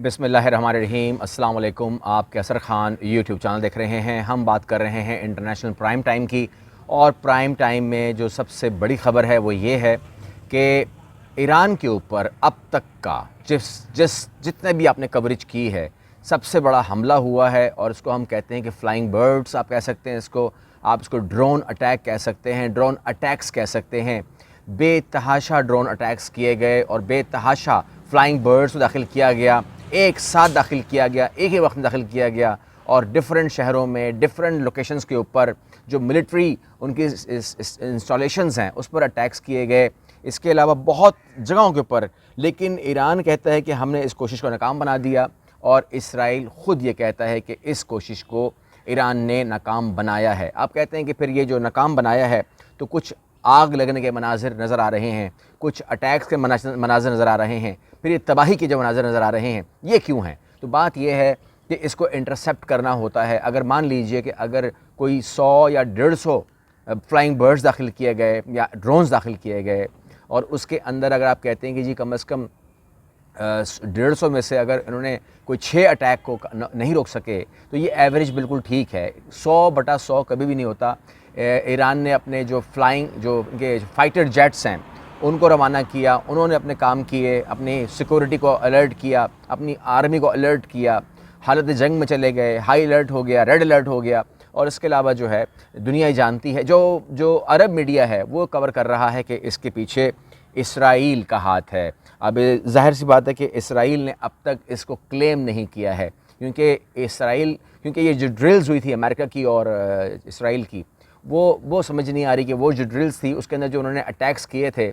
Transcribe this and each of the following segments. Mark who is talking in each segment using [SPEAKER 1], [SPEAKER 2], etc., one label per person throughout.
[SPEAKER 1] बिस्मिल्लाहिर्रहमानिर्रहीम। अस्सलाम वालेकुम। आप कैसर खान यूट्यूब चैनल देख रहे हैं। हम बात कर रहे हैं इंटरनेशनल प्राइम टाइम की, और प्राइम टाइम में जो सबसे बड़ी ख़बर है वो ये है कि ईरान के ऊपर अब तक का जितने भी आपने कवरेज की है, सबसे बड़ा हमला हुआ है। और इसको हम कहते हैं कि फ्लाइंग बर्ड्स आप कह सकते हैं इसको, आप इसको ड्रोन अटैक कह सकते हैं, ड्रोन अटैक्स कह सकते हैं। बेतहाशा ड्रोन अटैक्स किए गए और बेतहाशा फ्लाइंग बर्ड्स को दाखिल किया गया, एक साथ दाखिल किया गया, एक ही वक्त में दाखिल किया गया, और डिफरेंट शहरों में डिफरेंट लोकेशंस के ऊपर जो मिलिट्री उनकी इंस्टॉलेशंस हैं उस पर अटैक्स किए गए। इसके अलावा बहुत जगहों के ऊपर, लेकिन ईरान कहता है कि हमने इस कोशिश को नाकाम बना दिया, और इसराइल ख़ुद ये कहता है कि इस कोशिश को ईरान ने नाकाम बनाया है। आप कहते हैं कि फिर ये जो नाकाम बनाया है, तो कुछ आग लगने के मनाजिर नज़र आ रहे हैं, कुछ अटैक्स के मनाजिर नज़र आ रहे हैं, फिर ये तबाही के जो मनाजिर नज़र आ रहे हैं, ये क्यों हैं? तो बात ये है कि इसको इंटरसेप्ट करना होता है। अगर मान लीजिए कि अगर कोई 100 या 150 फ्लाइंग बर्ड्स दाखिल किए गए या ड्रोन्स दाखिल किए गए, और उसके अंदर अगर आप कहते हैं कि जी कम से कम 150 में से अगर इन्होंने कोई 6 अटैक को नहीं रोक सके, तो ये एवरेज बिल्कुल ठीक है। 100/100 कभी भी नहीं होता। ईरान ने अपने जो इनके फाइटर जेट्स हैं उनको रवाना किया, उन्होंने अपने काम किए, अपनी सिक्योरिटी को अलर्ट किया, अपनी आर्मी को अलर्ट किया, हालत जंग में चले गए, हाई अलर्ट हो गया, रेड अलर्ट हो गया। और इसके अलावा जो है दुनिया ही जानती है, जो अरब मीडिया है वो कवर कर रहा है कि इसके पीछे इसराइल का हाथ है। अब ज़ाहिर सी बात है कि इसराइल ने अब तक इसको क्लेम नहीं किया है, क्योंकि ये जो ड्रिल्स हुई थी अमेरिका की और इसराइल की, वो समझ नहीं आ रही कि वो जो ड्रिल्स थी उसके अंदर जो उन्होंने अटैक्स किए थे,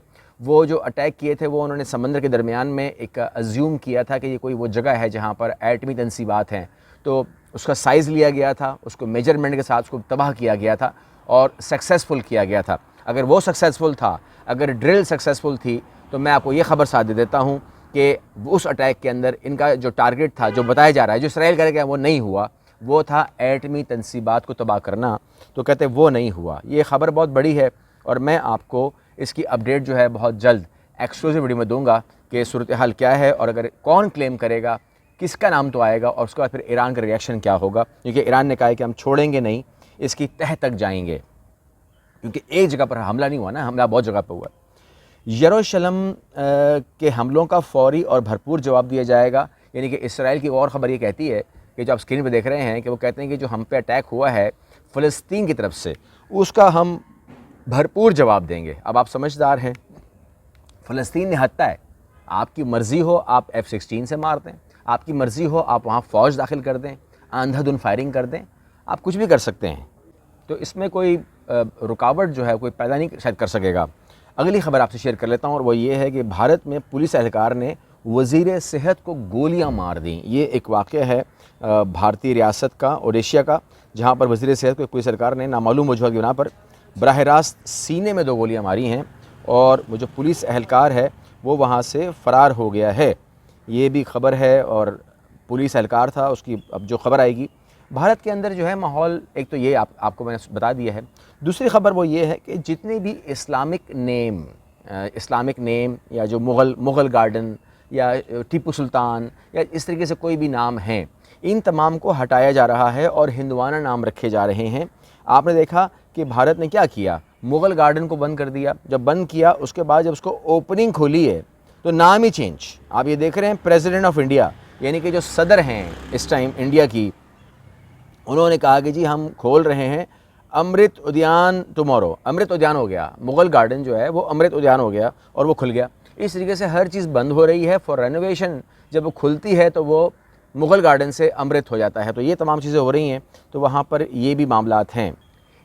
[SPEAKER 1] वो उन्होंने समंदर के दरमियान में एक अज्यूम किया था कि ये कोई वो जगह है जहाँ पर एटमी तनसीबात हैं। तो उसका साइज़ लिया गया था, उसको मेजरमेंट के साथ उसको तबाह किया गया था और सक्सेसफुल किया गया था। अगर वो सक्सेसफुल था, अगर ड्रिल सक्सेसफुल थी, तो मैं आपको ये खबर साथ दे देता हूँ कि उस अटैक के अंदर इनका जो टारगेट था, जो बताया जा रहा है, जो इसराइल करेगा वो नहीं हुआ, वो था एटमी तनसीबात को तबाह करना। तो कहते वो नहीं हुआ। ये ख़बर बहुत बड़ी है, और मैं आपको इसकी अपडेट जो है बहुत जल्द एक्सक्लूसिव वीडियो में दूंगा कि सूरत हाल क्या है, और अगर कौन क्लेम करेगा, किसका नाम तो आएगा, और उसके बाद फिर ईरान का रिएक्शन क्या होगा। क्योंकि ईरान ने कहा है कि हम छोड़ेंगे नहीं, इसकी तह तक जाएंगे, क्योंकि एक जगह पर हमला नहीं हुआ ना, हमला बहुत जगह पर हुआ। यरूशलेम के हमलों का फौरी और भरपूर जवाब दिया जाएगा। यानी कि इसराइल की और ख़बर ये कहती है कि जो आप स्क्रीन पर देख रहे हैं, कि वो कहते हैं कि जो हम पे अटैक हुआ है फ़लस्तीन की तरफ से, उसका हम भरपूर जवाब देंगे। अब आप समझदार हैं, फ़लस्तीन निहत्ता है, आपकी मर्ज़ी हो आप F-16 से मार दें, आपकी मर्ज़ी हो आप वहाँ फ़ौज दाखिल कर दें, अंधाधुन फायरिंग कर दें, आप कुछ भी कर सकते हैं। तो इसमें कोई रुकावट जो है कोई पैदा नहीं शायद कर सकेगा। अगली ख़बर आपसे शेयर कर लेता हूँ, और वो ये है कि भारत में पुलिस एहलकार ने वज़ीर सेहत को गोलियाँ मार दी। ये एक वाक़या है भारतीय रियासत का, ओडिशा का, जहाँ पर वज़ीर सेहत को पुलिस एहलकार ने नामालूम वजूहत की बिना पर बराह रास्त सीने में 2 गोलियाँ मारी हैं, और वो जो पुलिस एहलकार है वो वहाँ से फ़रार हो गया है। ये भी ख़बर है, और पुलिस एहलकार था, उसकी अब जो ख़बर आएगी। भारत के अंदर जो है माहौल, एक तो ये आपको मैंने बता दिया है। दूसरी ख़बर वो ये है कि जितने भी इस्लामिक नेम या जो मुग़ल गार्डन या टीपू सुल्तान या इस तरीके से कोई भी नाम हैं, इन तमाम को हटाया जा रहा है और हिंदवाना नाम रखे जा रहे हैं। आपने देखा कि भारत ने क्या किया, मुग़ल गार्डन को बंद कर दिया। जब बंद किया, उसके बाद जब उसको ओपनिंग खोली है, तो नाम ही चेंज। आप ये देख रहे हैं, प्रेसिडेंट ऑफ इंडिया यानी कि जो सदर हैं इस टाइम इंडिया की, उन्होंने कहा कि जी हम खोल रहे हैं अमृत उद्यान टुमारो। अमृत उद्यान हो गया, मुग़ल गार्डन जो है वो अमृत उद्यान हो गया, और वो खुल गया। इस तरीके से हर चीज़ बंद हो रही है फॉर रेनोवेशन। जब वो खुलती है तो वो मुग़ल गार्डन से अमृत हो जाता है। तो ये तमाम चीज़ें हो रही हैं, तो वहाँ पर ये भी मामलात हैं।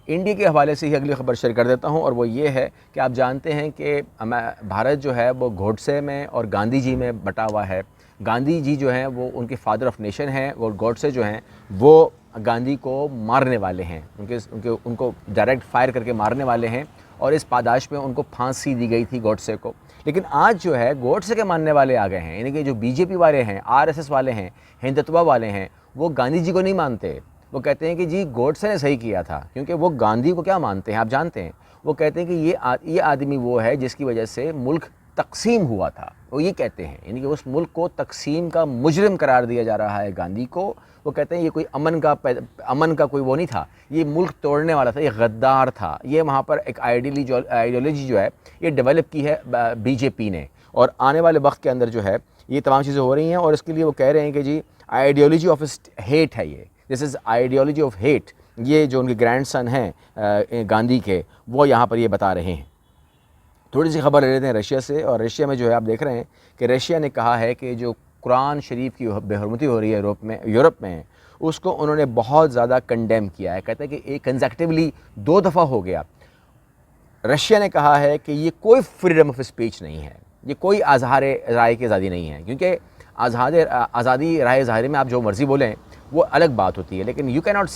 [SPEAKER 1] इंडिया के हवाले से ही अगली ख़बर शेयर कर देता हूँ, और वो ये है कि आप जानते हैं कि भारत जो है वो गोडसे में और गांधी जी में बटा हुआ है। गांधी जी जो हैं वो उनके फादर ऑफ नेशन हैं, और गोडसे जो हैं वो गांधी को मारने वाले हैं, उनको डायरेक्ट फायर करके मारने वाले हैं, और इस पादाश में उनको फांसी दी गई थी गोडसे को। लेकिन आज जो है गोडसे के मानने वाले आ गए हैं, यानी कि जो बीजेपी वाले हैं, आरएसएस वाले हैं, हिंदुत्व वाले हैं, वो गांधी जी को नहीं मानते। वो कहते हैं कि जी गोडसे ने सही किया था, क्योंकि वो गांधी को क्या मानते हैं आप जानते हैं। वो कहते हैं कि ये आदमी वो है जिसकी वजह से मुल्क تقسیم ہوا تھا، وہ یہ کہتے ہیں، یعنی کہ اس ملک کو تقسیم کا مجرم قرار دیا جا رہا ہے گاندھی کو۔ وہ کہتے ہیں یہ کوئی امن کا کوئی وہ نہیں تھا، یہ ملک توڑنے والا تھا، یہ غدار تھا۔ یہ وہاں پر ایک آئیڈیالوجی جو ہے یہ ڈیولپ کی ہے بی جے پی نے، اور آنے والے وقت کے اندر جو ہے یہ تمام چیزیں ہو رہی ہیں، اور اس کے لیے وہ کہہ رہے ہیں کہ جی آئیڈیالوجی آف ہیٹ ہے، یہ دس از آئیڈیالوجی آف ہیٹ۔ یہ جو ان کے گرینڈ سن ہیں گاندھی کے، وہ یہاں پر یہ بتا رہے ہیں۔ تھوڑی سی خبر لے لیتے ہیں رشیا سے، اور رشیا میں جو ہے آپ دیکھ رہے ہیں کہ رشیا نے کہا ہے کہ جو قرآن شریف کی بے حرمتی ہو رہی ہے یورپ میں اس کو انہوں نے بہت زیادہ کنڈیم کیا ہے۔ کہتے ہیں کہ ایک کنزیکٹیولی 2 دفعہ ہو گیا۔ رشیا نے کہا ہے کہ یہ کوئی فریڈم آف اسپیچ نہیں ہے، یہ کوئی اظہار رائے کی آزادی نہیں ہے، کیونکہ آزادی رائے ظاہر میں آپ جو مرضی بولیں وہ الگ بات ہوتی ہے، لیکن یو کیناٹ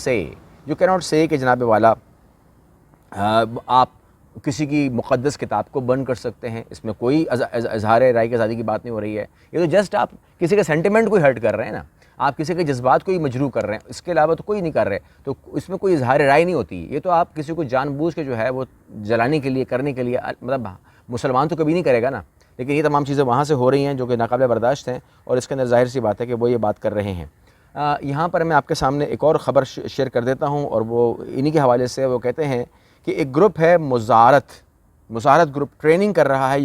[SPEAKER 1] سے کہ جناب والا آپ کسی کی مقدس کتاب کو بند کر سکتے ہیں، اس میں کوئی اظہار رائے کی آزادی کی بات نہیں ہو رہی ہے۔ یہ تو جسٹ آپ کسی کے سینٹیمنٹ کو ہرٹ کر رہے ہیں نا، آپ کسی کے جذبات کو ہی مجروح کر رہے ہیں، اس کے علاوہ تو کوئی نہیں کر رہے، تو اس میں کوئی اظہار رائے نہیں ہوتی۔ یہ تو آپ کسی کو جان بوجھ کے جو ہے وہ جلانے کے لیے کرنے کے لیے، مطلب مسلمان تو کبھی نہیں کرے گا نا، لیکن یہ تمام چیزیں وہاں سے ہو رہی ہیں جو کہ ناقابل برداشت ہیں، اور اس کے اندر ظاہر سی بات ہے کہ وہ یہ بات کر رہے ہیں۔ یہاں پر میں آپ کے سامنے ایک اور خبر شیئر کر دیتا ہوں، اور وہ انہی کے حوالے سے۔ وہ کہتے ہیں کہ ایک گروپ ہے مظاہرت گروپ ٹریننگ کر رہا ہے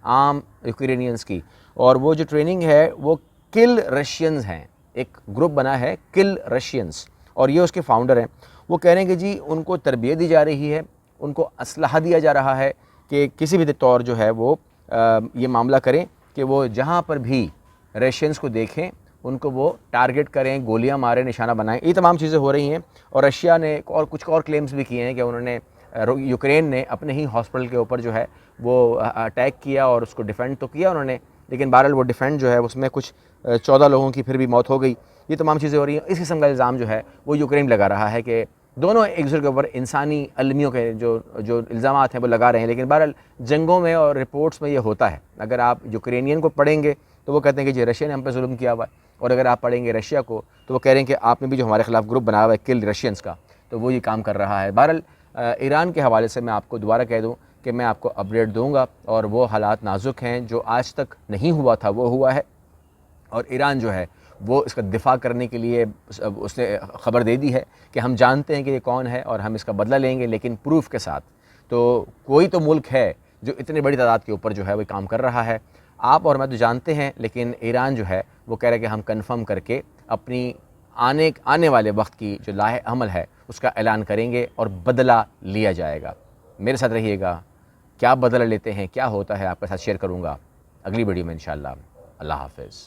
[SPEAKER 1] عام یوکرینینز کی، اور وہ جو ٹریننگ ہے وہ کل رشینز ہیں، ایک گروپ بنا ہے کل رشینز، اور یہ اس کے فاؤنڈر ہیں۔ وہ کہہ رہے ہیں کہ جی ان کو تربیت دی جا رہی ہے، ان کو اسلحہ دیا جا رہا ہے کہ کسی بھی طور جو ہے وہ یہ معاملہ کریں کہ وہ جہاں پر بھی رشینز کو دیکھیں ان کو وہ ٹارگٹ کریں، گولیاں ماریں، نشانہ بنائیں۔ یہ تمام چیزیں ہو رہی ہیں، اور رشیا نے کچھ اور کلیمز بھی کیے ہیں کہ انہوں نے یوکرین نے اپنے ہی ہاسپٹل کے اوپر جو ہے وہ اٹیک کیا، اور اس کو ڈیفینڈ تو کیا انہوں نے، لیکن بہرحال وہ ڈیفینڈ جو ہے اس میں کچھ 14 لوگوں کی پھر بھی موت ہو گئی۔ یہ تمام چیزیں ہو رہی ہیں۔ اس قسم کا الزام جو ہے وہ یوکرین لگا رہا ہے کہ دونوں ایک دوسرے کے اوپر انسانی المیوں کے جو الزامات ہیں وہ لگا رہے ہیں، لیکن بہرحال جنگوں میں اور رپورٹس میں یہ ہوتا ہے۔ اگر آپ یوکرینین کو پڑھیں گے تو وہ کہتے ہیں کہ جی رشیا نے ہم پہ ظلم کیا ہوا ہے، اور اگر آپ پڑھیں گے رشیا کو تو وہ کہہ رہے ہیں کہ آپ نے بھی جو ہمارے خلاف گروپ بنایا ہوا ہے کل رشینز کا، تو وہ یہ کام کر رہا ہے۔ بہرحال ایران کے حوالے سے میں آپ کو دوبارہ کہہ دوں کہ میں آپ کو اپڈیٹ دوں گا، اور وہ حالات نازک ہیں، جو آج تک نہیں ہوا تھا وہ ہوا ہے، اور ایران جو ہے وہ اس کا دفاع کرنے کے لیے اس نے خبر دے دی ہے کہ ہم جانتے ہیں کہ یہ کون ہے اور ہم اس کا بدلہ لیں گے، لیکن پروف کے ساتھ۔ تو کوئی تو ملک ہے جو اتنی بڑی تعداد کے اوپر جو ہے وہ کام کر رہا ہے۔ آپ اور میں تو جانتے ہیں، لیکن ایران جو ہے وہ کہہ رہا ہے کہ ہم کنفرم کر کے اپنی آنے والے وقت کی جو لاہ عمل ہے اس کا اعلان کریں گے، اور بدلہ لیا جائے گا۔ میرے ساتھ رہیے گا، کیا بدلہ لیتے ہیں، کیا ہوتا ہے، آپ کے ساتھ شیئر کروں گا اگلی ویڈیو میں انشاءاللہ۔ اللہ حافظ۔